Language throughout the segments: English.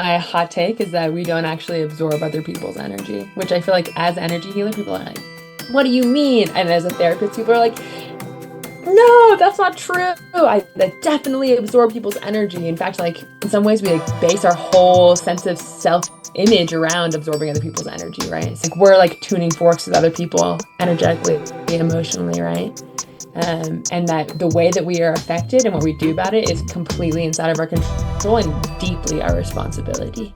my hot take is that we don't actually absorb other people's energy, which I feel like as energy healer, people are like, what do you mean? And as a therapist, people are like, no, that's not true. I that definitely absorb people's energy. In fact, like in some ways, we like base our whole sense of self-image around absorbing other people's energy, right? It's like we're like tuning forks with other people energetically, emotionally, right? And that the way that we are affected and what we do about it is completely inside of our control and deeply our responsibility.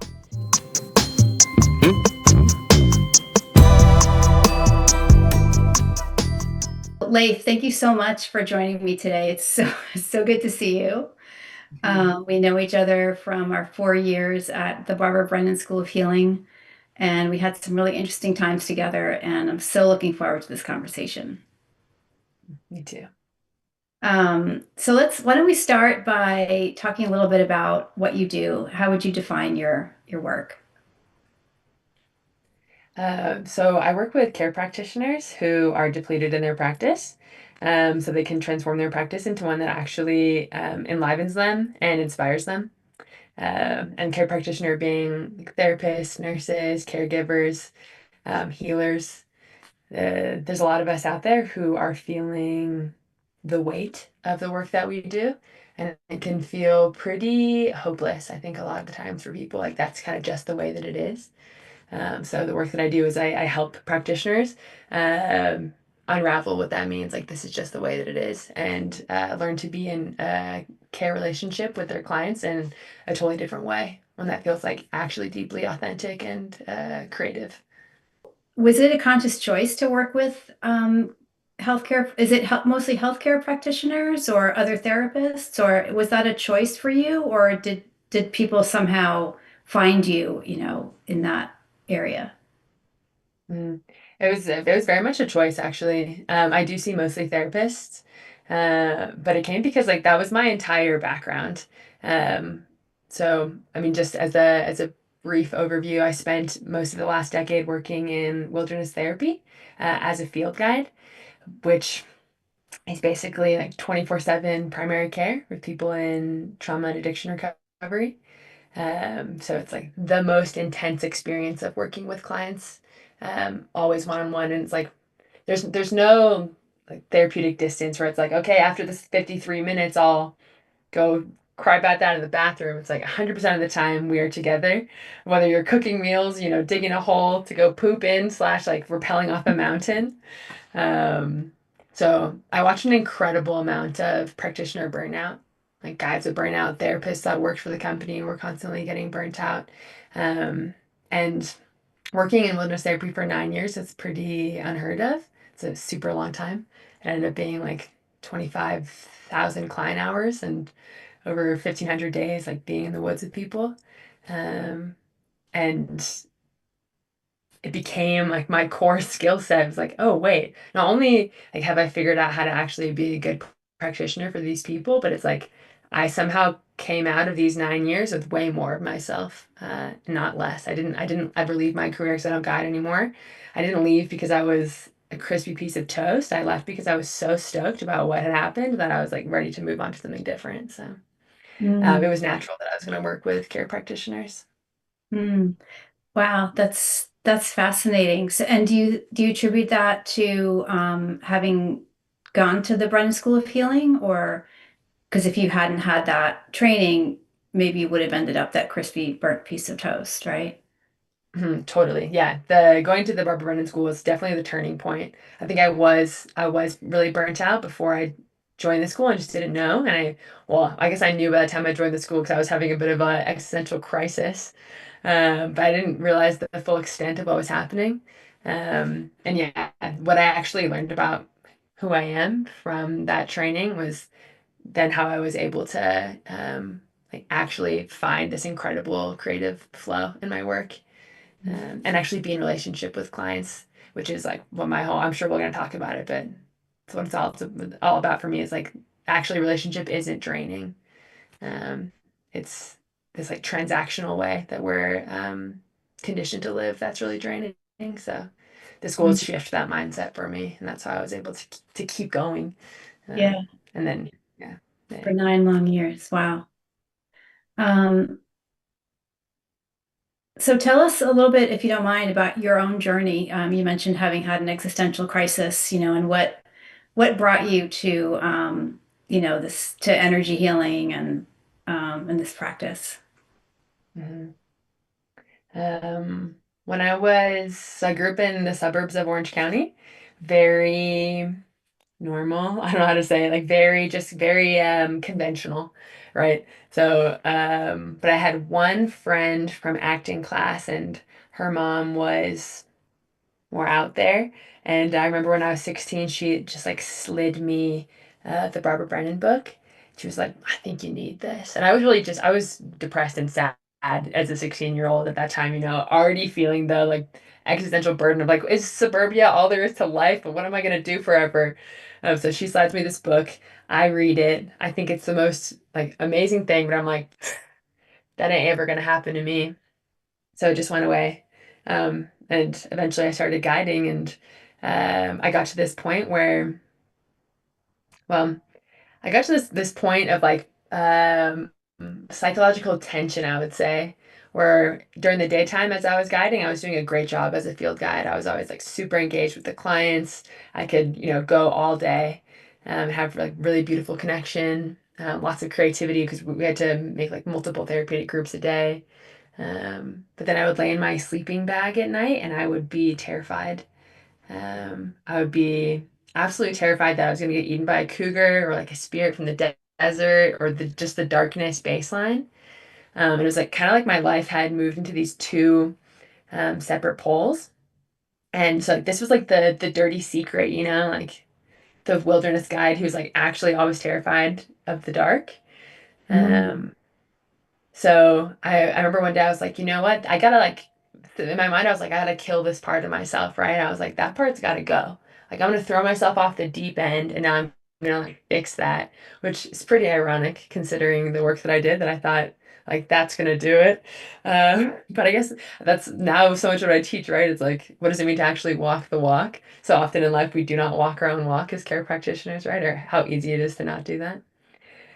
Leif, thank you so much for joining me today. It's so so good to see you. We know each other from our 4 years at the Barbara Brennan School of Healing, and we had some really interesting times together, and I'm so looking forward to this conversation. Me too. Why don't we start by talking a little bit about what you do? How would you define your work? So I work with care practitioners who are depleted in their practice, so they can transform their practice into one that actually enlivens them and inspires them. And care practitioner being like therapists, nurses, caregivers, healers. There's a lot of us out there who are feeling the weight of the work that we do, and it can feel pretty hopeless. I think a lot of the times for people, like that's kind of just the way that it is. So the work that I do is I help practitioners unravel what that means. Like this is just the way that it is, and learn to be in a care relationship with their clients in a totally different way, one that feels like actually deeply authentic and creative. Was it a conscious choice to work with healthcare? Is it mostly healthcare practitioners or other therapists, or was that a choice for you, or did people somehow find you, in that area? Mm. It was very much a choice actually. I do see mostly therapists, but it came because like that was my entire background. Um, so I mean, just as a brief overview, I spent most of the last decade working in wilderness therapy as a field guide, which is basically like 24/7 primary care with people in trauma and addiction recovery. So it's like the most intense experience of working with clients, always one on one, and it's like there's no like therapeutic distance where it's like okay after this 53 minutes I'll go cry about that in the bathroom. It's like 100% of the time we are together, whether you're cooking meals, digging a hole to go poop in slash like rappelling off a mountain. Um, so I watched an incredible amount of practitioner burnout, like guys with burnout, therapists that worked for the company were constantly getting burnt out. Um, and working in wilderness therapy for 9 years is pretty unheard of. It's a super long time. It ended up being like 25,000 client hours and over 1,500 days, like being in the woods with people. Um, and it became like my core skill set. It was like, oh wait, not only like have I figured out how to actually be a good practitioner for these people, but it's like I somehow came out of these 9 years with way more of myself, not less. I didn't ever leave my career because I don't guide anymore. I didn't leave because I was a crispy piece of toast. I left because I was so stoked about what had happened that I was like ready to move on to something different. So it Mm, was natural that I was going to work with care practitioners. mm. Wow, that's fascinating. So, and do you attribute that to having gone to the Brennan School of Healing, or because if you hadn't had that training, maybe you would have ended up that crispy burnt piece of toast, right? Mhm, totally. Yeah. The going to the Barbara Brennan School was definitely the turning point. I think I was really burnt out before I joined the school and just didn't know. I guess I knew by the time I joined the school because I was having a bit of a existential crisis. But I didn't realize the full extent of what was happening. And yeah, what I actually learned about who I am from that training was then how I was able to like actually find this incredible creative flow in my work, and actually be in relationship with clients, which is like what my whole, I'm sure we're going to talk about it, but it's what it's all about for me is like actually relationship isn't draining. Um, it's this like transactional way that we're conditioned to live that's really draining. So this goal is Mm. to shift that mindset for me, and that's how I was able to keep going. Yeah, And then yeah, for yeah. 9 long years. Wow. Um, So tell us a little bit, if you don't mind, about your own journey. You mentioned having had an existential crisis, and what brought you to this to energy healing and this practice. Mhm. When I grew up in the suburbs of Orange County, very normal. I don't know how to say it, like very conventional, right? So, but I had one friend from acting class, and her mom was more out there. And I remember when I was 16, she just like slid me the Barbara Brennan book. She was like, I think you need this. And I was really I was depressed and sad as a 16-year-old at that time, already feeling the like existential burden of like, is suburbia all there is to life? But what am I going to do forever? So she slides me this book. I read it. I think it's the most like amazing thing, but I'm like, that ain't ever going to happen to me. So it just went away. And eventually I started guiding, and I got to this point where, well, I got to this point of like psychological tension, I would say, where during the daytime as I was guiding, I was doing a great job as a field guide. I was always like super engaged with the clients. I could, go all day, have like really beautiful connection, lots of creativity because we had to make like multiple therapeutic groups a day. But then I would lay in my sleeping bag at night and I would be terrified. I would be absolutely terrified that I was going to get eaten by a cougar or like a spirit from the desert or just the darkness baseline. It was like kind of like my life had moved into these two separate poles. And so like, this was like the dirty secret, like the wilderness guide who's like actually always terrified of the dark. Mm. Um, So I remember one day I was like, you know what? I gotta like, in my mind, I was like, I gotta kill this part of myself, right? I was like, that part's gotta go. Like, I'm gonna throw myself off the deep end and now I'm gonna like fix that, which is pretty ironic considering the work that I did that I thought like that's gonna do it. But I guess that's now so much what I teach, right? It's like, what does it mean to actually walk the walk? So often in life, we do not walk our own walk as care practitioners, right? Or how easy it is to not do that.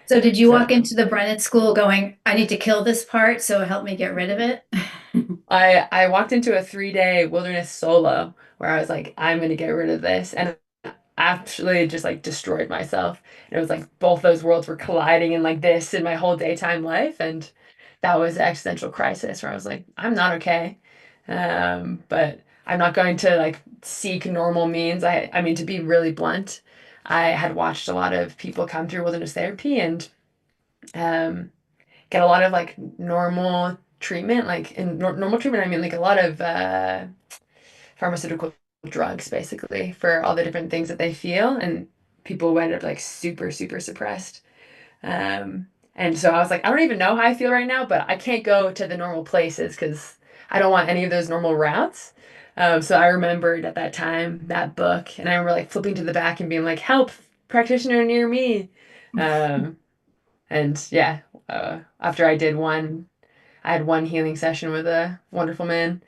So did you walk So. into the Brennan school going, I need to kill this part, so help me get rid of it? I walked into a 3-day wilderness solo where I was like, I'm gonna get rid of this, and actually just like destroyed myself. And it was like both those worlds were colliding in like this in my whole daytime life, and that was an existential crisis where I was like, I'm not okay. But I'm not going to like seek normal means. I mean, to be really blunt, I had watched a lot of people come through wilderness therapy and um get a lot of like normal treatment, like in normal treatment, I mean like a lot of pharmaceutical drugs basically for all the different things that they feel, and people end up like super, super suppressed. Um, and so I was like, I don't even know how I feel right now, but I can't go to the normal places because I don't want any of those normal routes. So I remembered at that time that book, and I remember like flipping to the back and being like, "Help, practitioner near me." Um, and yeah, after I had one healing session with a wonderful man.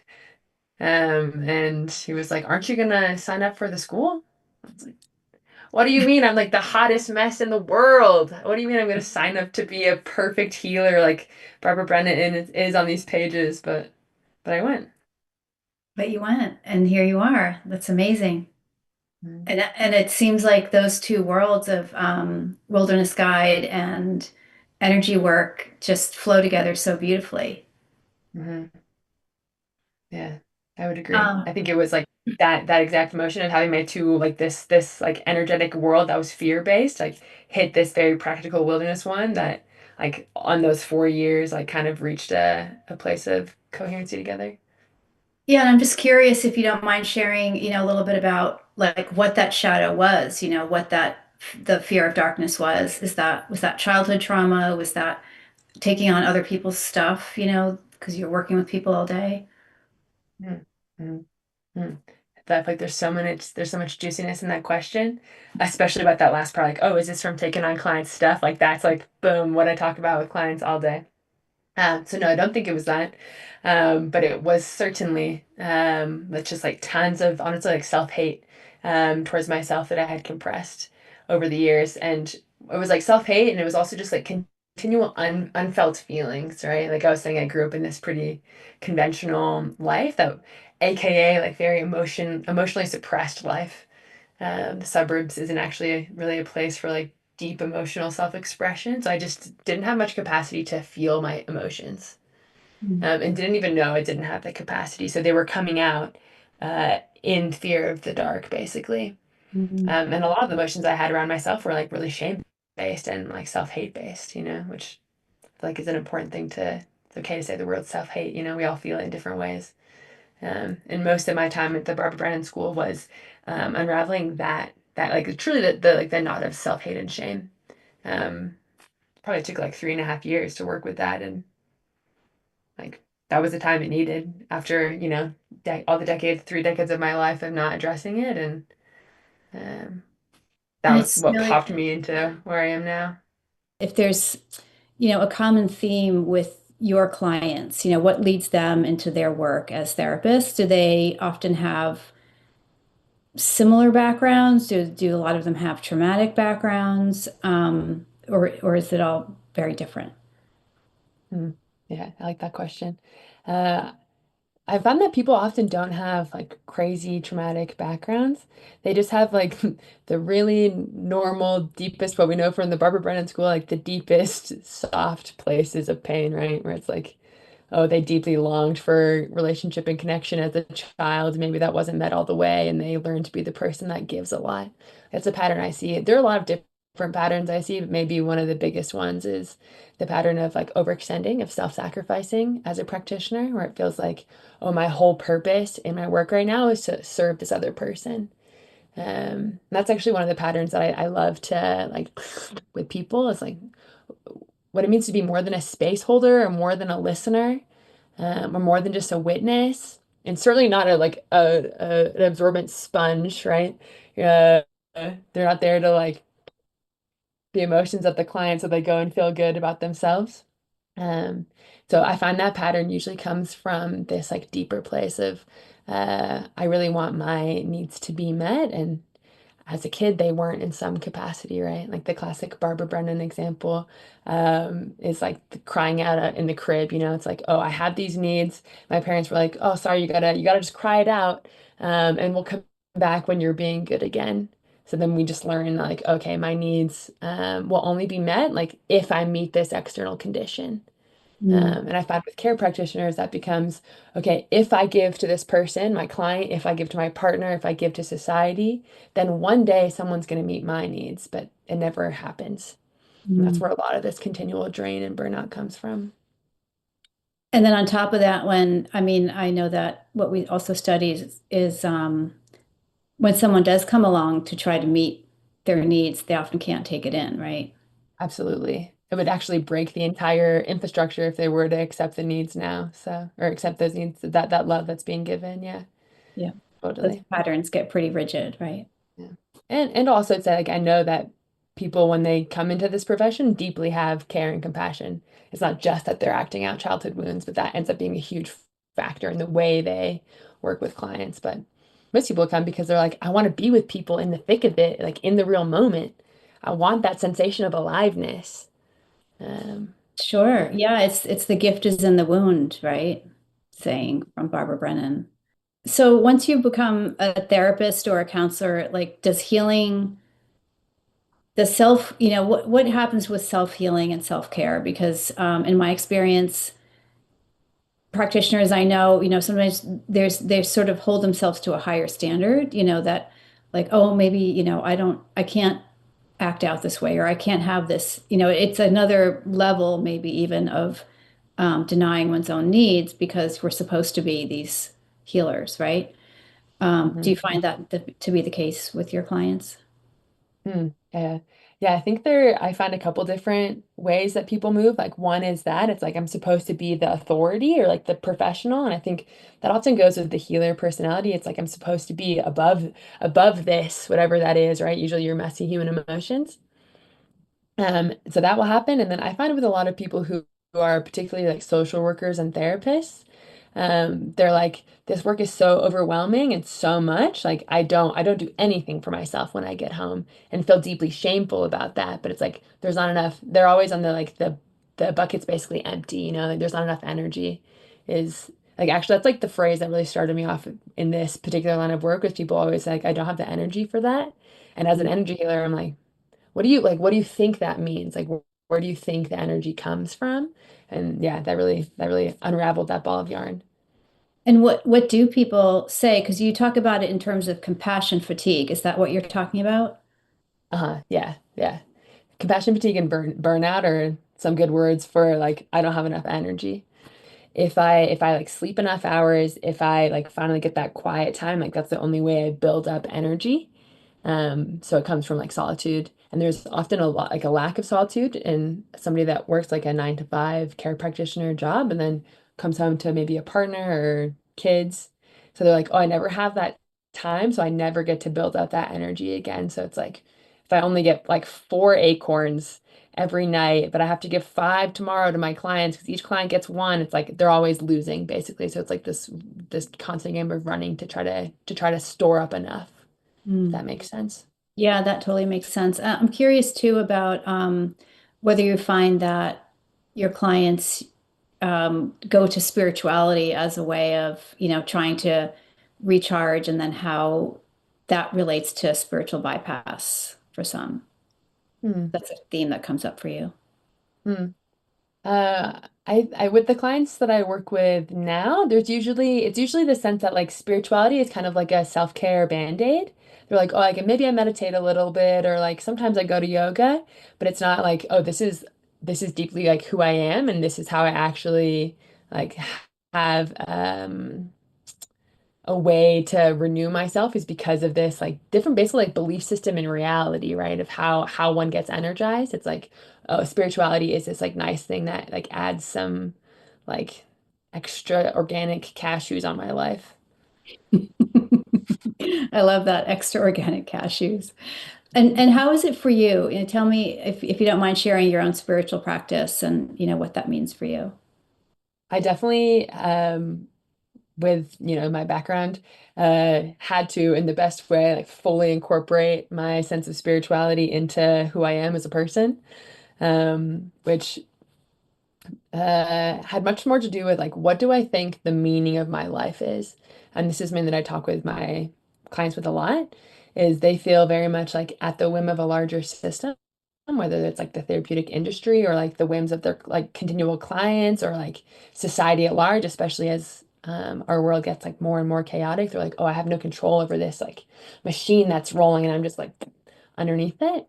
And he was like, "Aren't you gonna sign up for the school?" I was like, "What do you mean? I'm like the hottest mess in the world. What do you mean I'm gonna sign up to be a perfect healer like Barbara Brennan is on these pages?" But I went. But you went, and here you are. That's amazing. Mm-hmm. And it seems like those two worlds of wilderness guide and energy work just flow together so beautifully. Mm-hmm. Yeah, I would agree. Um, I think it was like that exact emotion of having my two like this like energetic world that was fear based like hit this very practical wilderness one that like on those 4 years like kind of reached a place of coherency together. yeah, and I'm just curious if you don't mind sharing, a little bit about like what that shadow was, what that the fear of darkness was. Was that childhood trauma? Was that taking on other people's stuff, because you're working with people all day? Mm, mm, mm. That like there's so much juiciness in that question, especially about that last part. Like, oh, is this from taking on clients' stuff? Like that's like boom, what I talk about with clients all day. So no, I don't think it was that. But it was certainly that's just like tons of honestly like self-hate towards myself that I had compressed over the years. And it was like self-hate and it was also just like continual unfelt feelings, right? Like I was saying, I grew up in this pretty conventional life that, AKA like very emotionally suppressed life. The suburbs isn't actually really a place for like deep emotional self-expression. So I just didn't have much capacity to feel my emotions, and didn't even know I didn't have the capacity. So they were coming out in fear of the dark, basically. Mm-hmm. And a lot of the emotions I had around myself were like really shame based and like self-hate based, which I feel like is an important thing to, it's okay to say the word self-hate, we all feel it in different ways. And most of my time at the Barbara Brennan School was unraveling that like truly the like the knot of self-hate and shame. Um, Probably took like 3.5 years to work with that, and like that was the time it needed after all the decades, 3 decades of my life of not addressing it, and um, that And was it's what really, popped me into where I am now. if there's, a common theme with your clients, what leads them into their work as therapists? Do they often have similar backgrounds? Do a lot of them have traumatic backgrounds? Or is it all very different? Mm. Yeah, I like that question. Uh, I found that people often don't have like crazy traumatic backgrounds. They just have like the really normal, deepest, what we know from the Barbara Brennan School, like the deepest, soft places of pain, right? Where it's like, oh, they deeply longed for relationship and connection as a child. Maybe that wasn't met all the way, and they learned to be the person that gives a lot. That's a pattern I see. There are a lot of different patterns I see, but maybe one of the biggest ones is the pattern of like overextending, of self-sacrificing as a practitioner, where it feels like, oh, my whole purpose in my work right now is to serve this other person. That's actually one of the patterns that I love to like with people is like what it means to be more than a space holder or more than a listener, or more than just a witness, and certainly not an absorbent sponge, right? Uh, they're not there to like the emotions of the client so they go and feel good about themselves. Um, so I find that pattern usually comes from this like deeper place of I really want my needs to be met, and as a kid, they weren't in some capacity, right? Like the classic Barbara Brennan example is like the crying out in the crib. It's like, oh, I have these needs. My parents were like, oh, sorry, you gotta just cry it out, and we'll come back when you're being good again. So then we just learn like, okay, my needs will only be met like if I meet this external condition. Mm, And I find with care practitioners that becomes, okay, if I give to this person, my client, if I give to my partner, if I give to society, then one day someone's going to meet my needs, but it never happens. And that's mm. where a lot of this continual drain and burnout comes from. And then on top of that, I know that what we also study is when someone does come along to try to meet their needs, they often can't take it in, right? Absolutely. It would actually break the entire infrastructure if they were to accept the needs now. So, or accept those needs, that love that's being given. Yeah, Yeah. Those totally. patterns get pretty rigid, right? Yeah. And also it's like I know that people when they come into this profession deeply have care and compassion. It's not just that they're acting out childhood wounds, but that ends up being a huge factor in the way they work with clients. But most people come because they're like, I want to be with people in the thick of it, like in the real moment. I want that sensation of aliveness. Um, Sure. yeah, Yeah, it's the gift is in the wound, right? Saying from Barbara Brennan. So once you become a therapist or a counselor, like does healing, the self, what happens with self-healing and self-care? Because in my experience, practitioners I know, sometimes they sort of hold themselves to a higher standard, that like, oh, maybe, I can't act out this way, or I can't have this, it's another level, maybe even of denying one's own needs because we're supposed to be these healers, right? Do you mhm. find that to be the case with your clients? Yeah. Yeah, I think I find a couple different ways that people move. Like one is that it's like I'm supposed to be the authority or like the professional. And I think that often goes with the healer personality. It's like I'm supposed to be above this, whatever that is, right? Usually your messy human emotions. So that will happen. And then I find with a lot of people who are particularly like social workers and therapists, they're like, this work is so overwhelming and so much. Like I don't do anything for myself when I get home and feel deeply shameful about that. But it's like there's not enough. They're always on the like the bucket's basically empty, like there's not enough energy is like actually that's like the phrase that really started me off in this particular line of work with people always like I don't have the energy for that. And as an energy healer, I'm like, what do you think that means? Like where do you think the energy comes from? And yeah, that really unraveled that ball of yarn. And what do people say? Because you talk about it in terms of compassion fatigue. Is that what you're talking about? Uh-huh. Yeah. Yeah. Compassion fatigue and burnout are some good words for like I don't have enough energy. If I like sleep enough hours, if I like finally get that quiet time, like that's the only way I build up energy. So it comes from like solitude. And there's often a lot like a lack of solitude in somebody that works like a 9 to 5 care practitioner job and then comes home to maybe a partner or kids. So they're like, oh, I never have that time, so I never get to build up that energy again. So it's like if I only get like 4 acorns every night, but I have to give 5 tomorrow to my clients because each client gets one, it's like they're always losing basically. So it's like this constant game of running to try to store up enough, if Mm. that makes sense. Yeah, that totally makes sense. I'm curious too about whether you find that your clients go to spirituality as a way of, trying to recharge, and then how that relates to spiritual bypass for some. Hmm. That's a theme that comes up for you. Hmm. I with the clients that I work with now, it's usually the sense that like spirituality is kind of like a self-care band-aid. They're like, oh, like maybe I meditate a little bit, or like sometimes I go to yoga, but it's not like, oh, this is deeply like who I am, and this is how I actually like have a way to renew myself is because of this like different basically like belief system and reality, right? Of how one gets energized. It's like, oh, spirituality is this like nice thing that like adds some like extra organic cashews on my life. I love that, extra organic cashews. And how is it for you? Tell me if you don't mind sharing your own spiritual practice and what that means for you. I definitely with my background had to in the best way like fully incorporate my sense of spirituality into who I am as a person, which had much more to do with like what do I think the meaning of my life is. And this is something that I talk with my clients with a lot, is they feel very much like at the whim of a larger system, whether it's like the therapeutic industry or like the whims of their like continual clients or like society at large, especially as our world gets like more and more chaotic. They're like, oh, I have no control over this like machine that's rolling and I'm just like underneath it.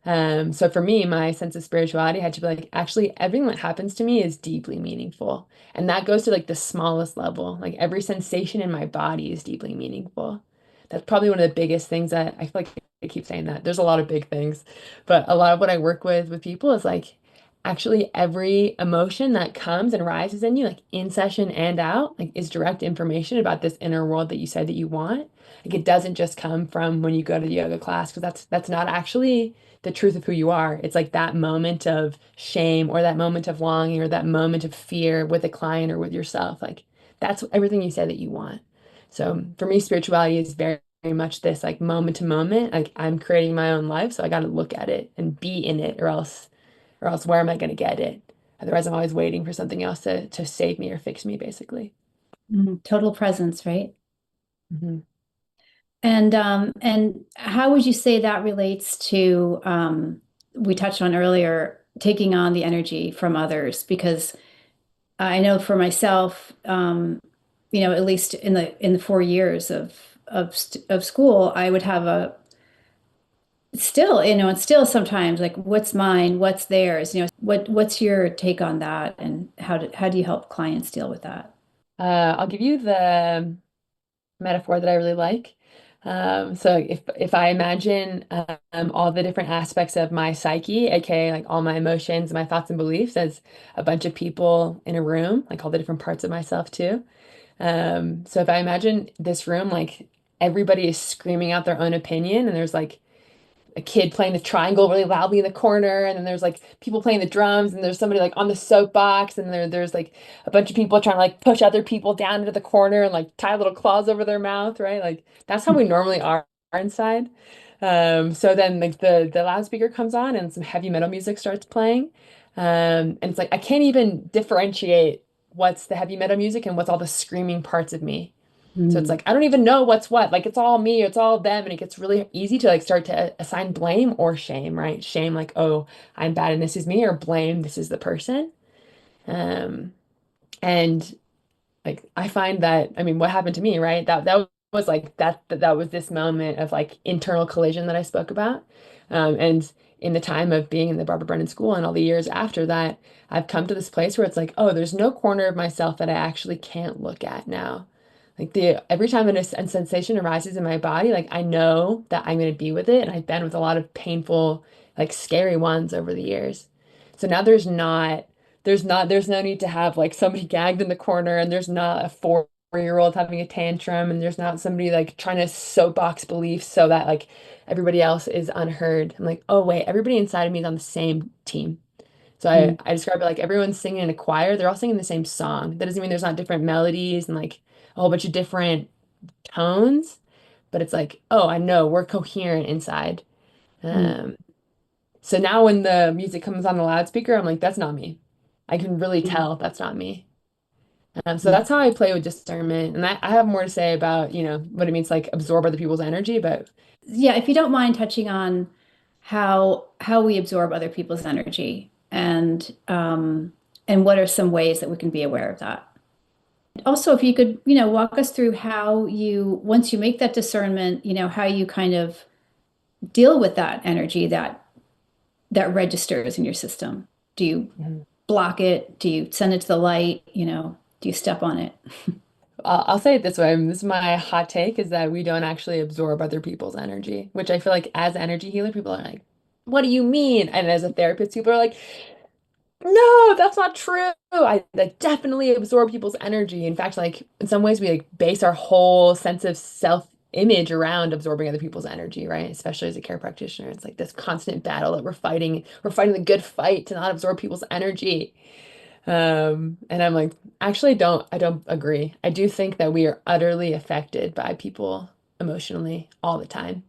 So for me, my sense of spirituality had to be like, actually, everything that happens to me is deeply meaningful. And that goes to like the smallest level. Like every sensation in my body is deeply meaningful. That's probably one of the biggest things that I feel like I keep saying that. There's a lot of big things, but a lot of what I work with people is like actually every emotion that comes and rises in you, like in session and out, like is direct information about this inner world that you said that you want. Like it doesn't just come from when you go to the yoga class because that's not actually the truth of who you are. It's like that moment of shame or that moment of longing or that moment of fear with a client or with yourself. Like that's everything you say that you want. So for me, spirituality is very much this like moment to moment. Like I'm creating my own life, so I got to look at it and be in it, or else where am I going to get it? Otherwise, I'm always waiting for something else to save me or fix me, basically. Total presence, right? Hmm. And how would you say that relates to we touched on earlier, taking on the energy from others? Because I know for myself, at least in the 4 years of school, I would have a still, and still sometimes like what's mine, what's theirs, what's your take on that, and how do you help clients deal with that? I'll give you the metaphor that I really like. So if I imagine all the different aspects of my psyche, aka like all my emotions, my thoughts and beliefs, as a bunch of people in a room, like all the different parts of myself too. So if I imagine this room, like everybody is screaming out their own opinion, and there's like a kid playing the triangle really loudly in the corner, and then there's like people playing the drums, and there's somebody like on the soapbox, and there's like a bunch of people trying to like push other people down into the corner and like tie little claws over their mouth, right? Like that's how we normally are inside. So then like the loudspeaker comes on and some heavy metal music starts playing. And it's like I can't even differentiate what's the heavy metal music and what's all the screaming parts of me. So it's Mm, like I don't even know what's what. Like it's all me, it's all them, and it gets really easy to like start to assign blame or shame, right? Shame like, oh, I'm bad and this is me, or blame, this is the person. Um, and like I find that, I mean, what happened to me, right? That was like that was this moment of like internal collision that I spoke about. And in the time of being in the Barbara Brennan School and all the years after that, I've come to this place where it's like, oh, there's no corner of myself that I actually can't look at now. Like the every time a sensation arises in my body, like I know that I'm going to be with it, and I've been with a lot of painful, like scary ones over the years. So now there's no need to have like somebody gagged in the corner, and there's not a 4-year old having a tantrum, and there's not somebody like trying to soapbox beliefs so that like everybody else is unheard. I'm like, oh wait, everybody inside of me is on the same team. So mm, I describe it like everyone's singing in a choir. They're all singing the same song. That doesn't mean there's not different melodies and like a whole bunch of different tones, but it's like, oh, I know we're coherent inside. mm, Um, so now when the music comes on the loudspeaker, I'm like, that's not me. I can really mm, tell that's not me. So mm. that's how I play with discernment. And I have more to say about, what it means to like absorb other people's energy, but Yeah, if you don't mind touching on how we absorb other people's energy and what are some ways that we can be aware of that. Also, if you could, walk us through how you, once you make that discernment, how you kind of deal with that energy that registers in your system. Do you Mhm. block it? Do you send it to the light? Do you step on it? I'll say it this way. This is my hot take is that we don't actually absorb other people's energy, which I feel like as energy healer, people are like, what do you mean? And as a therapist, people are like, no, that's not true. I like definitely absorb people's energy. In fact, like in some ways we like base our whole sense of self-image around absorbing other people's energy, right? Especially as a care practitioner. It's like this constant battle that we're fighting. We're fighting the good fight to not absorb people's energy. And I'm like, actually I don't agree. I do think that we are utterly affected by people emotionally all the time.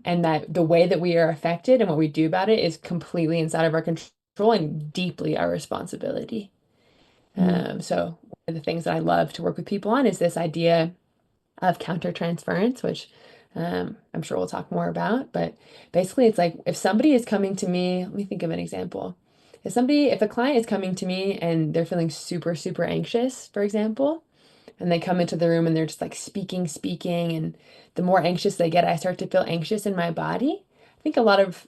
And that the way that we are affected and what we do about it is completely inside of our control and deeply our responsibility. Mm, So one of the things that I love to work with people on is this idea of countertransference, which I'm sure we'll talk more about. But basically, it's like if somebody is coming to me, let me think of an example. If a client is coming to me and they're feeling super, super anxious, for example, and they come into the room and they're just like speaking, and the more anxious they get, I start to feel anxious in my body. I think a lot of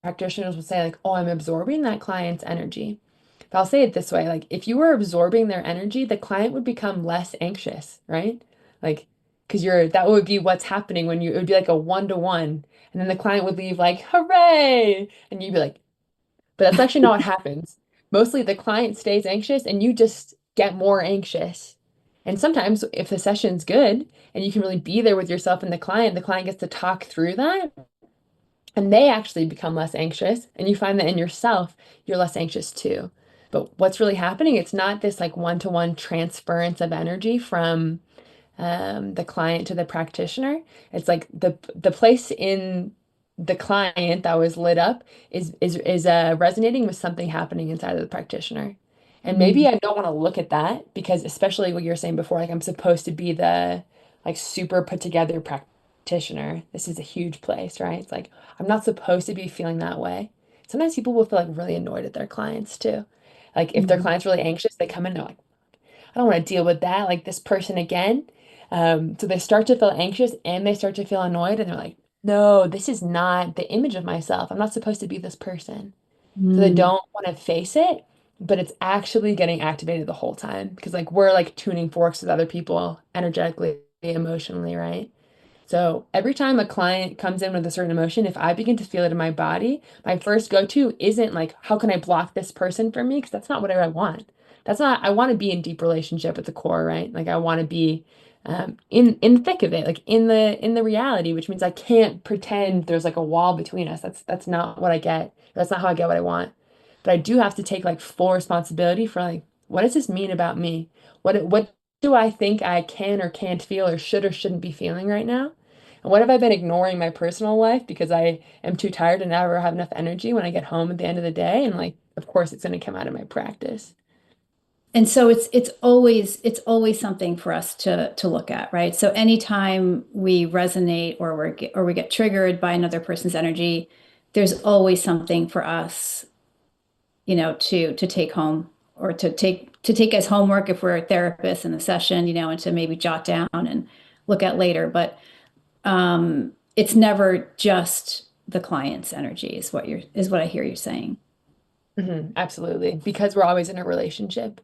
practitioners will say like, "Oh, I'm absorbing that client's energy." But I'll say it this way, like if you were absorbing their energy, the client would become less anxious, right? Like, because that would be what's happening it would be like a 1-to-1, and then the client would leave like, "Hooray!" And you'd be like, but that's actually not what happens. Mostly the client stays anxious and you just get more anxious. And sometimes if the session's good and you can really be there with yourself and the client gets to talk through that and they actually become less anxious and you find that in yourself you're less anxious too. But what's really happening, it's not this like one-to-one transference of energy from the client to the practitioner. It's like the place in the client that was lit up is resonating with something happening inside of the practitioner. And maybe mm, I don't want to look at that because especially what you're saying before, like I'm supposed to be the like super put together practitioner. This is a huge place, right? It's like I'm not supposed to be feeling that way. Sometimes people will feel like really annoyed at their clients too. Like if their mm, client's really anxious, they come in and they're like, I don't want to deal with that, like this person again. So they start to feel anxious and they start to feel annoyed, and they're like, no, this is not the image of myself. I'm not supposed to be this person. So they mm, don't want to face it, but it's actually getting activated the whole time because like we're like tuning forks with other people energetically, emotionally, right? So every time a client comes in with a certain emotion, if I begin to feel it in my body, my first go-to isn't like, how can I block this person from me? Because that's not what I want. That's not, I want to be in deep relationship at the core, right? Like I want to be in the thick of it, like in the reality, which means I can't pretend there's like a wall between us. That's not what I get. That's not how I get what I want. But I do have to take like full responsibility for like, what does this mean about me? What do I think I can or can't feel or shouldn't be feeling right now? And what have I been ignoring my personal life because I am too tired to never have enough energy when I get home at the end of the day? And like, of course it's going to come out of my practice. And so it's always something for us to look at, right? So anytime we resonate or we get triggered by another person's energy, there's always something for us, to take home or to take as homework if we're a therapist in a session, and to maybe jot down and look at later. But it's never just the client's energy is what I hear you saying. Absolutely. Because we're always in a relationship.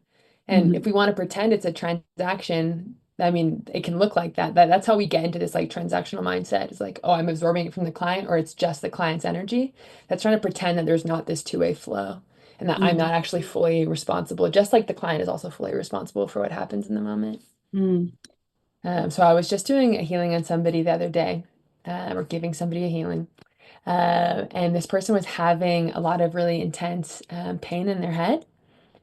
And if Mhm. we want to pretend it's a transaction, I mean, it can look like that. That's how we get into this like transactional mindset. It's like, oh, I'm absorbing it from the client, or it's just the client's energy. That's trying to pretend that there's not this two-way flow and that I'm Mm. not actually fully responsible, just like the client is also fully responsible for what happens in the moment. Mm. So I was just doing a healing on somebody the other day, or giving somebody a healing. And this person was having a lot of really intense pain in their head.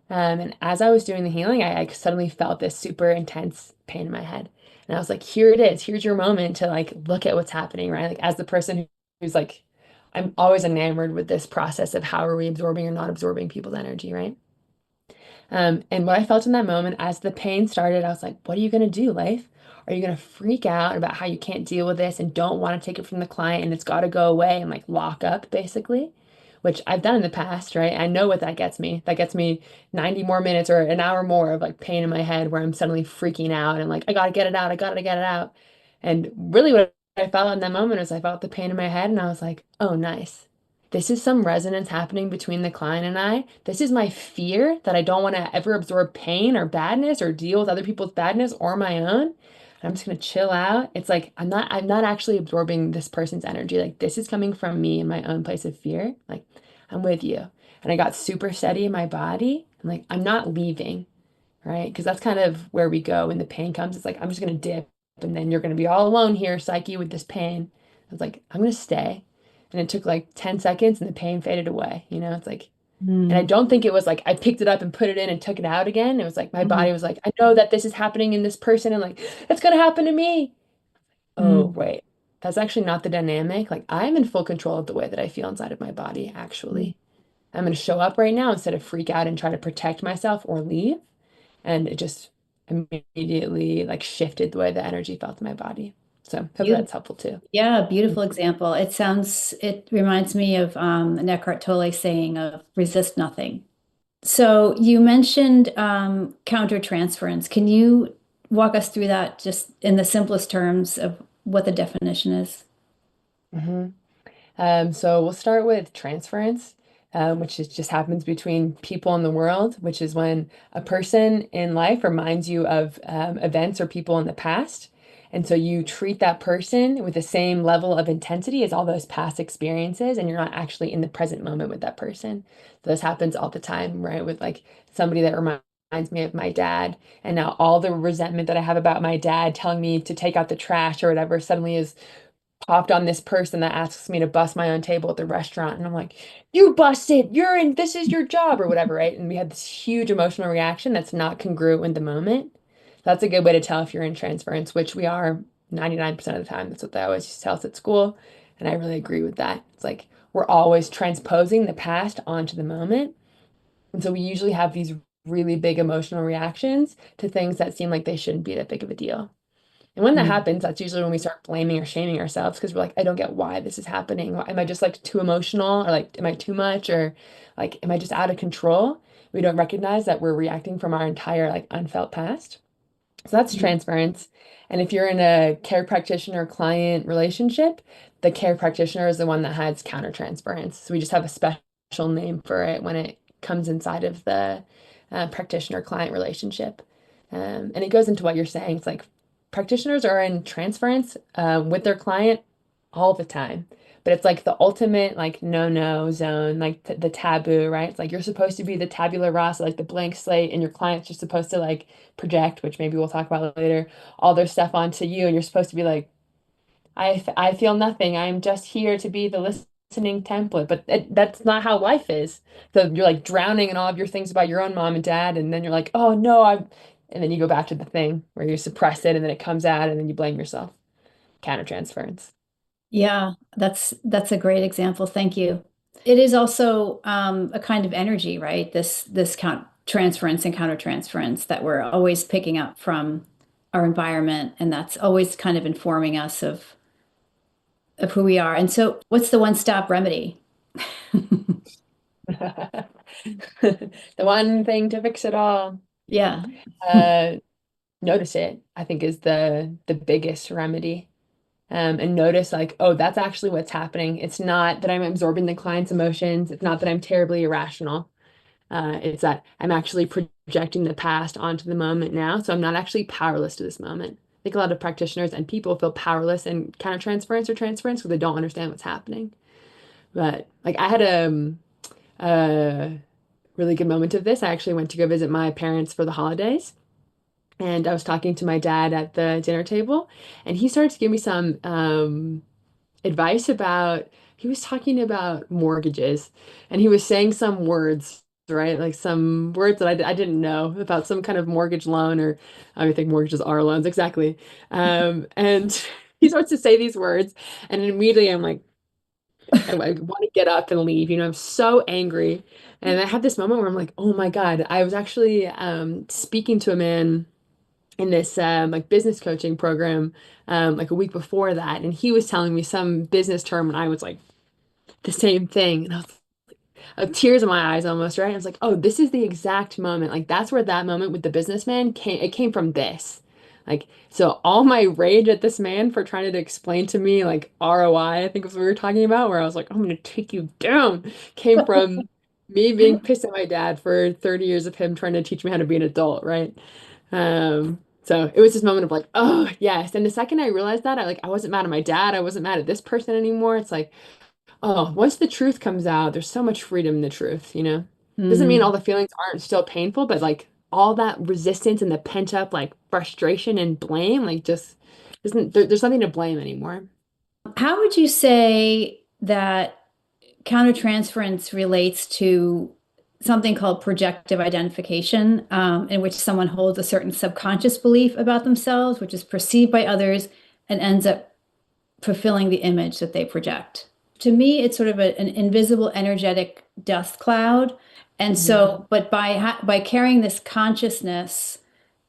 And as I was doing the healing, I suddenly felt this super intense pain in my head. And I was like, here it is. Here's your moment to like look at what's happening, right? Like as the person who's like, I'm always enamored with this process of how are we absorbing or not absorbing people's energy, right? And what I felt in that moment as the pain started, I was like, what are you going to do, Leif? Are you going to freak out about how you can't deal with this and don't want to take it from the client and it's got to go away and like lock up, basically? Which I've done in the past, right? I know what that gets me. That gets me 90 more minutes or an hour more of like pain in my head where I'm suddenly freaking out and like, I gotta get it out. I gotta get it out. And really, what I felt in that moment is I felt the pain in my head and I was like, oh, nice. This is some resonance happening between the client and I. This is my fear that I don't want to ever absorb pain or badness or deal with other people's badness or my own. I'm just gonna chill out. It's like I'm not actually absorbing this person's energy. Like this is coming from me in my own place of fear. Like I'm with you. And I got super steady in my body. I'm like, I'm not leaving, right? Because that's kind of where we go when the pain comes. It's like I'm just gonna dip and then you're gonna be all alone here, psyche, with this pain. I was like, I'm gonna stay. And it took like 10 seconds and the pain faded away. It's like, and I Mm. don't think it was like I picked it up and put it in and took it out again. It was like my body Mhm. was like, I know that this is happening in this person and like it's gonna happen to me. Oh, Mm. wait. That's actually not the dynamic. Like I'm in full control of the way that I feel inside of my body, Mm. actually. I'm gonna show up right now instead of freak out and try to protect myself or leave. And it just immediately like shifted the way the energy felt in my body. So hopefully Beautiful. that's helpful too. Yeah, beautiful example. It reminds me of an Eckhart Tolle saying of resist nothing. So you mentioned countertransference. Can you walk us through that just in the simplest terms of what the definition is? Mhm. So we'll start with transference, which just happens between people in the world, which is when a person in life reminds you of events or people in the past. And so you treat that person with the same level of intensity as all those past experiences, and you're not actually in the present moment with that person. This happens all the time, right? With like somebody that reminds me of my dad, and now all the resentment that I have about my dad telling me to take out the trash or whatever suddenly is popped on this person that asks me to bust my own table at the restaurant. And I'm like, you busted, you're in, this is your job or whatever, right? And we had this huge emotional reaction that's not congruent in the moment. That's a good way to tell if you're in transference, which we are 99% of the time. That's what they always used to tell us at school. And I really agree with that. It's like we're always transposing the past onto the moment. And so we usually have these really big emotional reactions to things that seem like they shouldn't be that big of a deal. And when that Mm. happens, that's usually when we start blaming or shaming ourselves because we're like, I don't get why this is happening. Am I just like too emotional or like, am I too much or like, am I just out of control? We don't recognize that we're reacting from our entire like unfelt past. So that's Mm. transference. And if you're in a care practitioner client relationship, the care practitioner is the one that has countertransference. So we just have a special name for it when it comes inside of the practitioner client relationship. And it goes into what you're saying. It's like practitioners are in transference with their client all the time. But it's like the ultimate like no zone, like the taboo, right? It's like you're supposed to be the tabula rasa, like the blank slate, and your client's just supposed to like project, which maybe we'll talk about later, all their stuff onto you, and you're supposed to be like, I feel nothing. I'm just here to be the listening template. But that's not how life is. So you're like drowning in all of your things about your own mom and dad, and then you're like, oh no, and then you go back to the thing where you suppress it, and then it comes out, and then you blame yourself. Countertransference. Yeah, that's a great example. Thank you. It is also a kind of energy, right? This count transference and countertransference that we're always picking up from our environment, and that's always kind of informing us of who we are. And so, what's the one-stop remedy? The one thing to fix it all. Yeah. Uh, Notice it, I think, is the biggest remedy. And notice like, oh, that's actually what's happening. It's not that I'm absorbing the client's emotions. It's not that I'm terribly irrational. It's that I'm actually projecting the past onto the moment now. So I'm not actually powerless to this moment. I think a lot of practitioners and people feel powerless in countertransference or transference because they don't understand what's happening. But like I had a really good moment of this. I actually went to go visit my parents for the holidays. And I was talking to my dad at the dinner table, and he started to give me some advice about, he was talking about mortgages, and he was saying some words, right? Like some words that I didn't know about some kind of mortgage loan, or I think mortgages are loans, exactly. And he starts to say these words, and immediately I'm like, I want to get up and leave. I'm so angry. And I had this moment where I'm like, oh my God, I was actually speaking to a man in this like business coaching program like a week before that, and he was telling me some business term, and I was like the same thing, and I was tears in my eyes almost, right? I was like, oh, this is the exact moment. Like that's where that moment with the businessman came. It came from this. Like, so all my rage at this man for trying to explain to me like ROI, I think was what we were talking about, where I was like, I'm gonna take you down, came from me being pissed at my dad for 30 years of him trying to teach me how to be an adult, right? So it was this moment of like, oh yes. And the second I realized that, I wasn't mad at my dad. I wasn't mad at this person anymore. It's like, oh, once the truth comes out, there's so much freedom in the truth. Doesn't mean all Mm. the feelings aren't still painful, but like all that resistance and the pent up like frustration and blame, like just isn't there's nothing to blame anymore. How would you say that countertransference relates to something called projective identification, in which someone holds a certain subconscious belief about themselves, which is perceived by others and ends up fulfilling the image that they project? To me, it's sort of an invisible energetic dust cloud. And Mhm. so, but by carrying this consciousness,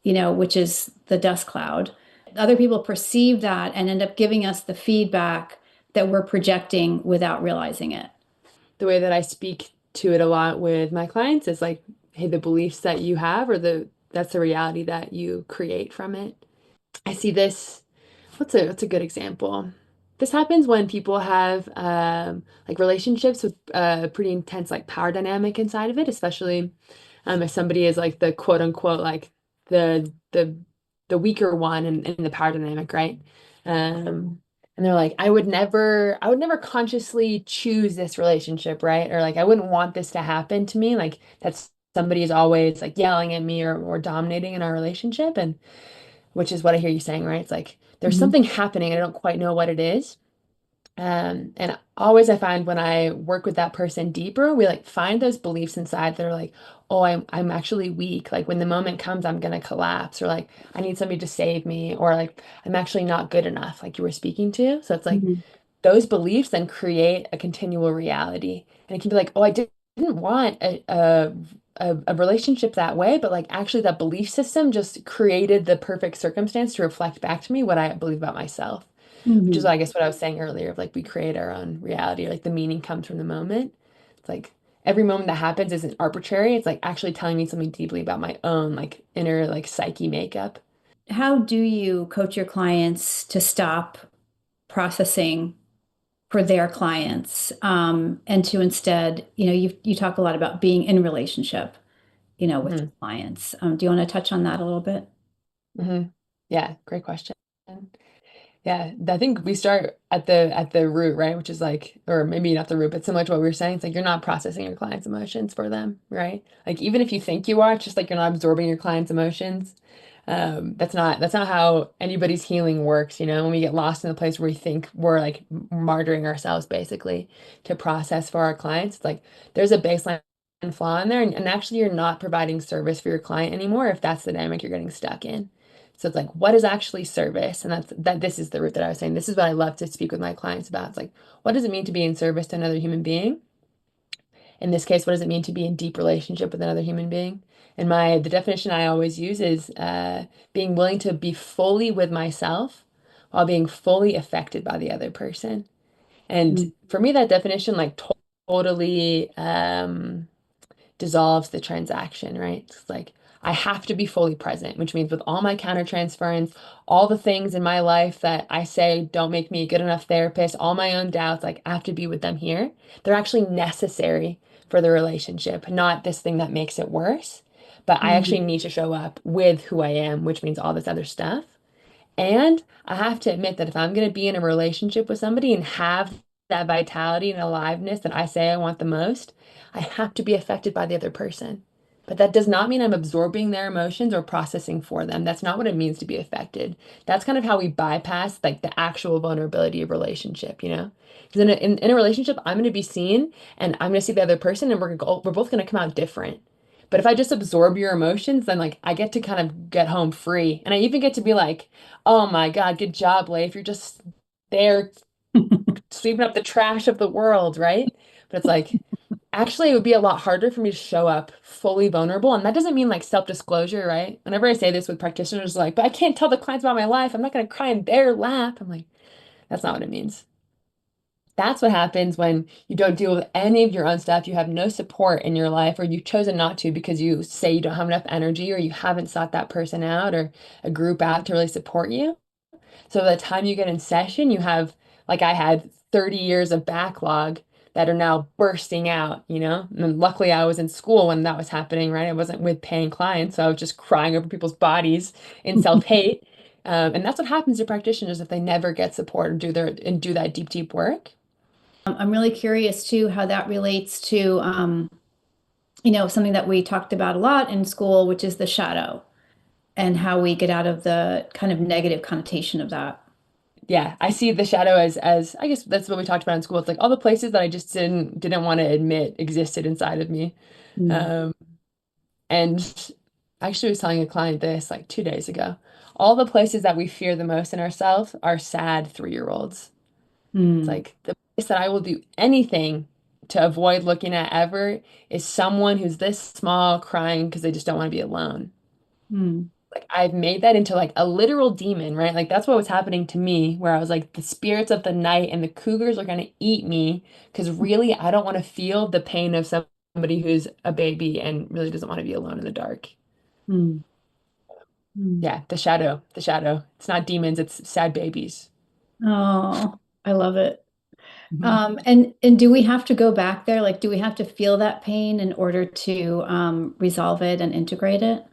which is the dust cloud, other people perceive that and end up giving us the feedback that we're projecting without realizing it. The way that I speak to it a lot with my clients is like, hey, the beliefs that you have or that's the reality that you create from it. I see this. What's a good example? This happens when people have like relationships with a pretty intense like power dynamic inside of it, especially if somebody is like the quote unquote like the weaker one in the power dynamic, right? And they're like, I would never consciously choose this relationship, right? Or like I wouldn't want this to happen to me. Like that's somebody is always like yelling at me or dominating in our relationship. And which is what I hear you saying, right? It's like there's Mhm. something happening. I don't quite know what it is. And always I find when I work with that person deeper, we like find those beliefs inside that are like, oh, I'm actually weak. Like when the moment comes, I'm gonna collapse, or like I need somebody to save me, or like I'm actually not good enough, like you were speaking to. So it's like Mhm. those beliefs then create a continual reality. And it can be like, oh, didn't want a relationship that way, but like actually that belief system just created the perfect circumstance to reflect back to me what I believe about myself, which is Mhm. I guess what I was saying earlier of like we create our own reality, like the meaning comes from the moment. It's like every moment that happens isn't arbitrary. It's like actually telling me something deeply about my own like inner like psyche makeup. How do you coach your clients to stop processing for their clients, and to instead, you talk a lot about being in relationship, with Hmm. clients. Do you want to touch on that a little bit? Hmm. Yeah, great question. Yeah, I think we start at the root, right? Which is like, or maybe not the root, but similar to what we were saying, it's like you're not processing your client's emotions for them, right? Like even if you think you are, it's just like you're not absorbing your client's emotions. That's not how anybody's healing works, when we get lost in the place where we think we're like martyring ourselves basically to process for our clients. It's like there's a baseline flaw in there, and actually you're not providing service for your client anymore if that's the dynamic you're getting stuck in. So it's like, what is actually service? And this is the root that I was saying. This is what I love to speak with my clients about. It's like, what does it mean to be in service to another human being? in this case, what does it mean to be in deep relationship with another human being? And the definition I always use is being willing to be fully with myself while being fully affected by the other person. And Mm, for me, that definition like totally dissolves the transaction, right? It's like I have to be fully present, which means with all my countertransference, all the things in my life that I say don't make me a good enough therapist, all my own doubts, like I have to be with them here. They're actually necessary for the relationship, not this thing that makes it worse. But I actually mm, need to show up with who I am, which means all this other stuff. And I have to admit that if I'm going to be in a relationship with somebody and have that vitality and aliveness that I say I want the most, I have to be affected by the other person. But that does not mean I'm absorbing their emotions or processing for them. That's not what it means to be affected. That's kind of how we bypass like the actual vulnerability of relationship, you know? Because in a relationship, I'm going to be seen and I'm going to see the other person and we're both going to come out different. But if I just absorb your emotions, then like I get to kind of get home free. And I even get to be like, oh my God, good job, Leif. You're just there sweeping up the trash of the world, right? But it's like, actually, it would be a lot harder for me to show up fully vulnerable. And that doesn't mean like self-disclosure, right? Whenever I say this with practitioners, like, but I can't tell the clients about my life. I'm not going to cry in their lap. I'm like, that's not what it means. That's what happens when you don't deal with any of your own stuff. You have no support in your life, or you've chosen not to because you say you don't have enough energy, or you haven't sought that person out or a group out to really support you. So by the time you get in session, you have, like I had, 30 years of backlog that are now bursting out, you know? And luckily I was in school when that was happening, right? I wasn't with paying clients, so I was just crying over people's bodies in self-hate. And that's what happens to practitioners if they never get support and do that deep, deep work. I'm really curious too how that relates to, something that we talked about a lot in school, which is the shadow and how we get out of the kind of negative connotation of that. Yeah, I see the shadow as I guess that's what we talked about in school. It's like all the places that I just didn't want to admit existed inside of me. Mm, Um, and I actually was telling a client this like 2 days ago. All the places that we fear the most in ourselves are sad 3-year-olds. It's mm, like the place that I will do anything to avoid looking at ever is someone who's this small crying because they just don't want to be alone. mm, Like I've made that into like a literal demon, right? Like that's what was happening to me, where I was like, the spirits of the night and the cougars are gonna eat me because really I don't want to feel the pain of somebody who's a baby and really doesn't want to be alone in the dark. mm, mm. Yeah, the shadow, the shadow. It's not demons, it's sad babies. Oh, I love it. Mhm. And do we have to go back there? Like, do we have to feel that pain in order to resolve it and integrate it?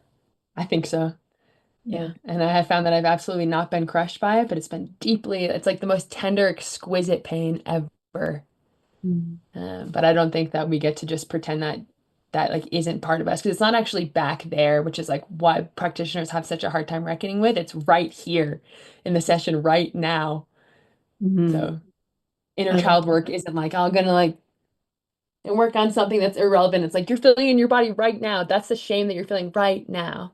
I think so. Yeah. Yeah. And I have found that I've absolutely not been crushed by it, but it's been it's like the most tender, exquisite pain ever. Mm, But I don't think that we get to just pretend that that like isn't part of us because it's not actually back there, which is like why practitioners have such a hard time reckoning with. It's right here in the session right now. mm. So inner I love child work isn't like, oh, I'm gonna like and work on something that's irrelevant. It's like you're feeling in your body right now. That's the shame that you're feeling right now.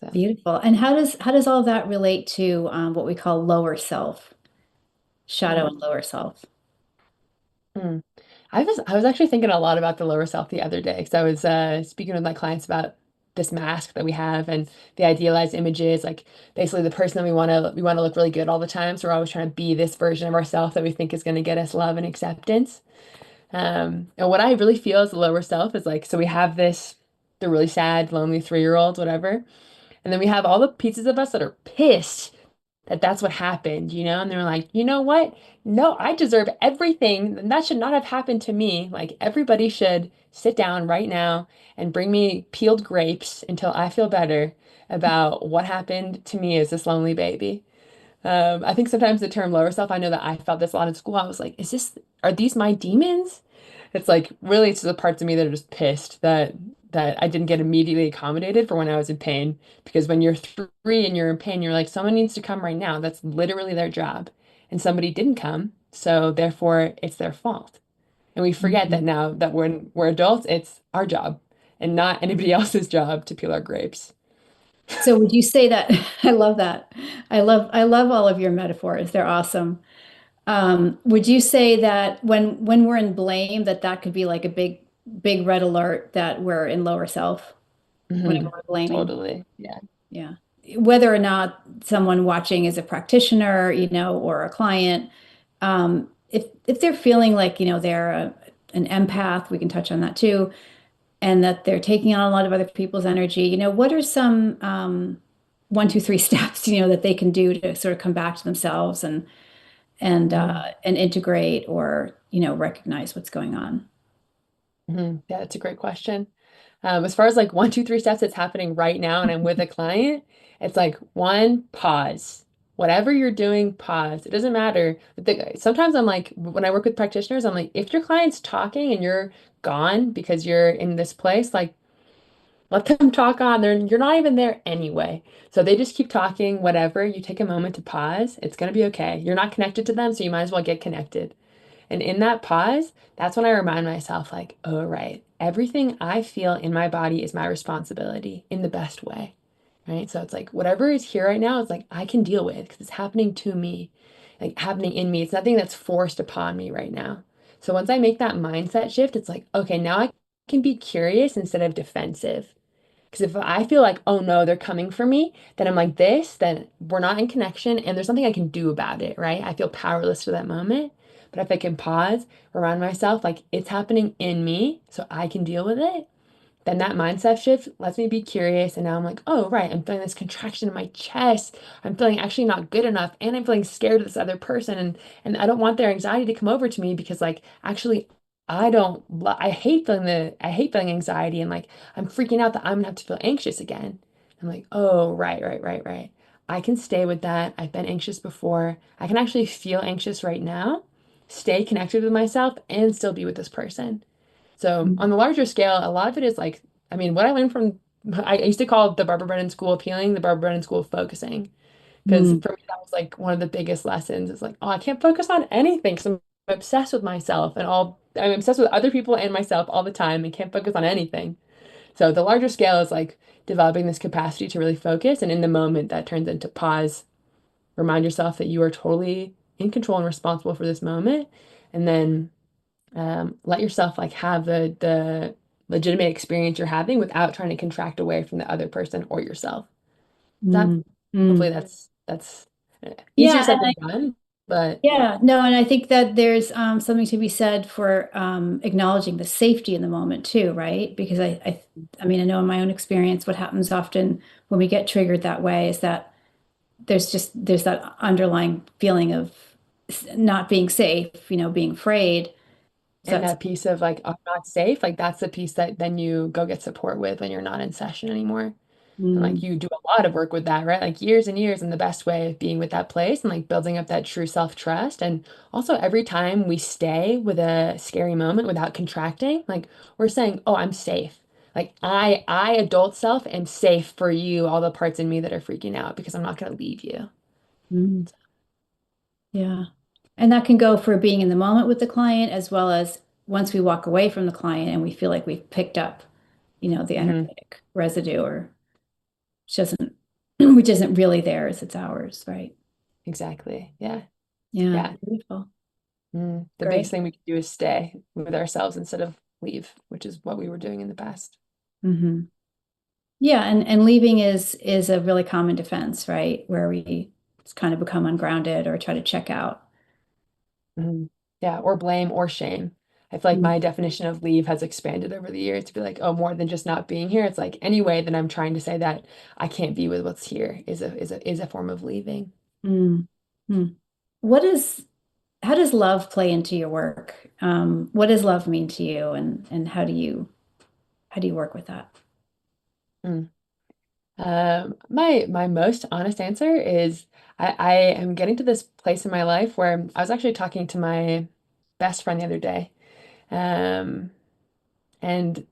So. beautiful. And how does all of that relate to what we call lower self, shadow Mm. and lower self? Mm. I was actually thinking a lot about the lower self the other day because I was speaking with my clients about this mask that we have and the idealized images, like basically the person that we want to look really good all the time. So we're always trying to be this version of ourselves that we think is going to get us love and acceptance. And what I really feel as the lower self is like, so we have the really sad, lonely 3-year-old, whatever. And then we have all the pieces of us that are pissed that that's what happened, you know? And they're like, you know what? No, I deserve everything. And that should not have happened to me. Like, everybody should sit down right now and bring me peeled grapes until I feel better about what happened to me as this lonely baby. I think sometimes the term lower self, I know that I felt this a lot in school. I was like, are these my demons? It's like really it's the parts of me that are just pissed that I didn't get immediately accommodated for when I was in pain. Because when you're 3 and you're in pain, you're like, someone needs to come right now. That's literally their job. And somebody didn't come, so therefore it's their fault. And we forget that Mhm. now that when we're adults, it's our job and not anybody else's job to peel our grapes. So would you say that I love that. I love all of your metaphors. They're awesome. Would you say that when we're in blame, that could be like a big big red alert that we're in lower self whenever Hmm. we're blaming. Totally. Yeah. Yeah. Whether or not someone watching is a practitioner, or a client, if they're feeling like, they're an empath, we can touch on that too, and that they're taking on a lot of other people's energy, what are some one, two, three steps, that they can do to sort of come back to themselves and integrate or, recognize what's going on? Yeah, that's a great question. As far as like one, two, three steps that's happening right now, and I'm with a client, it's like one, pause. Whatever you're doing, pause. It doesn't matter. Sometimes I'm like, when I work with practitioners, I'm like, if your client's talking and you're gone because you're in this place, like, let them talk on. You're not even there anyway. So they just keep talking, whatever. You take a moment to pause. It's gonna be okay. You're not connected to them, so you might as well get connected. And in that pause, that's when I remind myself, like, oh, right, everything I feel in my body is my responsibility in the best way, right? So it's like whatever is here right now, it's like I can deal with because it's happening to me, like happening in me. It's nothing that's forced upon me right now. So once I make that mindset shift, it's like, okay, now I can be curious instead of defensive. Because if I feel like, oh no, they're coming for me, then I'm like this, then we're not in connection and there's nothing I can do about it, right? I feel powerless to that moment. But if I can pause, remind myself like it's happening in me, so I can deal with it, then that mindset shift lets me be curious. And now I'm like, oh, right, I'm feeling this contraction in my chest. I'm feeling actually not good enough. And I'm feeling scared of this other person. And I don't want their anxiety to come over to me because like actually I don't I hate feeling anxiety and like I'm freaking out that I'm gonna have to feel anxious again. I'm like, oh, right. I can stay with that. I've been anxious before. I can actually feel anxious right now, stay connected with myself, and still be with this person. So on the larger scale, a lot of it is like, I mean, what I learned from, I used to call the Barbara Brennan School of Healing, the Barbara Brennan School of Focusing. Because Mm, for me, that was like one of the biggest lessons. It's like, oh, I can't focus on anything because I'm obsessed with myself and I'm obsessed with other people and myself all the time and can't focus on anything. So the larger scale is like developing this capacity to really focus. And in the moment, that turns into pause. Remind yourself that you are totally in control and responsible for this moment. And then let yourself like have the legitimate experience you're having without trying to contract away from the other person or yourself. That mm, mm. hopefully that's easier Yeah, said than done, but yeah, no, and I think that there's something to be said for acknowledging the safety in the moment too, right? Because I mean, I know in my own experience, what happens often when we get triggered that way is that there's that underlying feeling of not being safe, being afraid. So and that's that piece of like I'm not safe, like that's the piece that then you go get support with when you're not in session anymore. And like mm, you do a lot of work with that, right? Like years and years in the best way of being with that place and like building up that true self-trust. And also every time we stay with a scary moment without contracting, like we're saying, oh, I'm safe. Like I adult self am safe for you, all the parts in me that are freaking out because I'm not gonna leave you. mm, yeah. And that can go for being in the moment with the client as well as once we walk away from the client and we feel like we've picked up, the Hmm. energetic residue or which doesn't which isn't really theirs, it's ours, right? Exactly. Yeah. Yeah, Yeah. beautiful. The biggest Great. thing we can do is stay with ourselves instead of leave, which is what we were doing in the past. Hmm. Yeah, and leaving is a really common defense, right? Where we just kind of become ungrounded or try to check out. Mhm. Yeah, or blame or shame. I feel like Mm, my definition of leave has expanded over the years to be like, oh, more than just not being here. It's like any way that I'm trying to say that I can't be with what's here is a form of leaving. mm, mm. What is How does love play into your work? What does love mean to you and how do you work with that? Mm. My most honest answer is I am getting to this place in my life where I was actually talking to my best friend the other day. Um, and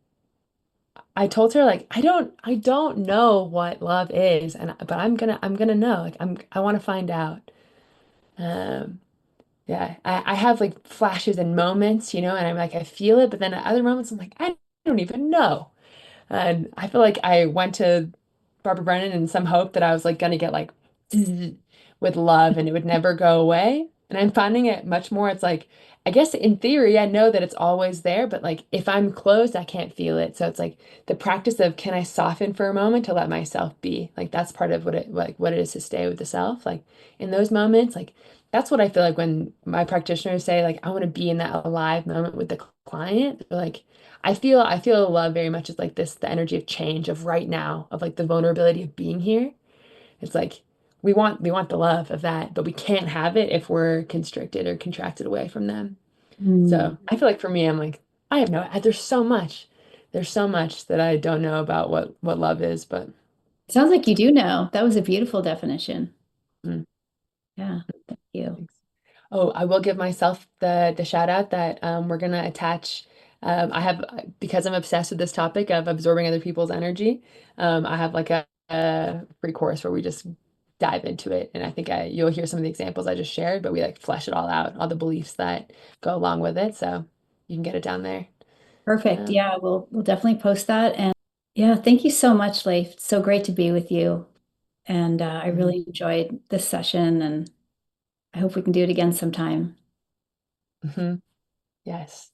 I told her like I don't know what love is and but I'm gonna know like I want to find out. Um yeah, I have like flashes and moments, and I'm like I feel it, but then at other moments I'm like I don't even know. And I feel like I went to Barbara Brennan in some hope that I was like gonna get like with love and it would never go away. And I'm finding it much more, it's like I guess in theory, I know that it's always there, but like if I'm closed, I can't feel it. So it's like the practice of can I soften for a moment to let myself be? Like that's part of what it is to stay with the self. Like in those moments, like that's what I feel like when my practitioners say like I want to be in that alive moment with the client. Like I feel love very much as like this the energy of change of right now, of like the vulnerability of being here. It's like we want the love of that, but we can't have it if we're constricted or contracted away from them. Mm. So I feel like for me, I'm like, I have no, there's so much. There's so much that I don't know about what love is, but Sounds like you do know. That was a beautiful definition. mm, Yeah, thank you. thanks. Oh, I will give myself the shout out that we're gonna attach. I have because I'm obsessed with this topic of absorbing other people's energy. I have like a free course where we just dive into it, and I think you'll hear some of the examples I just shared, but we like flesh it all out, all the beliefs that go along with it, so you can get it down there. Perfect. Um, Yeah, we'll definitely post that. And yeah, thank you so much, Leif. It's so great to be with you. And I mhm, really enjoyed this session, and I hope we can do it again sometime. mhm, yes.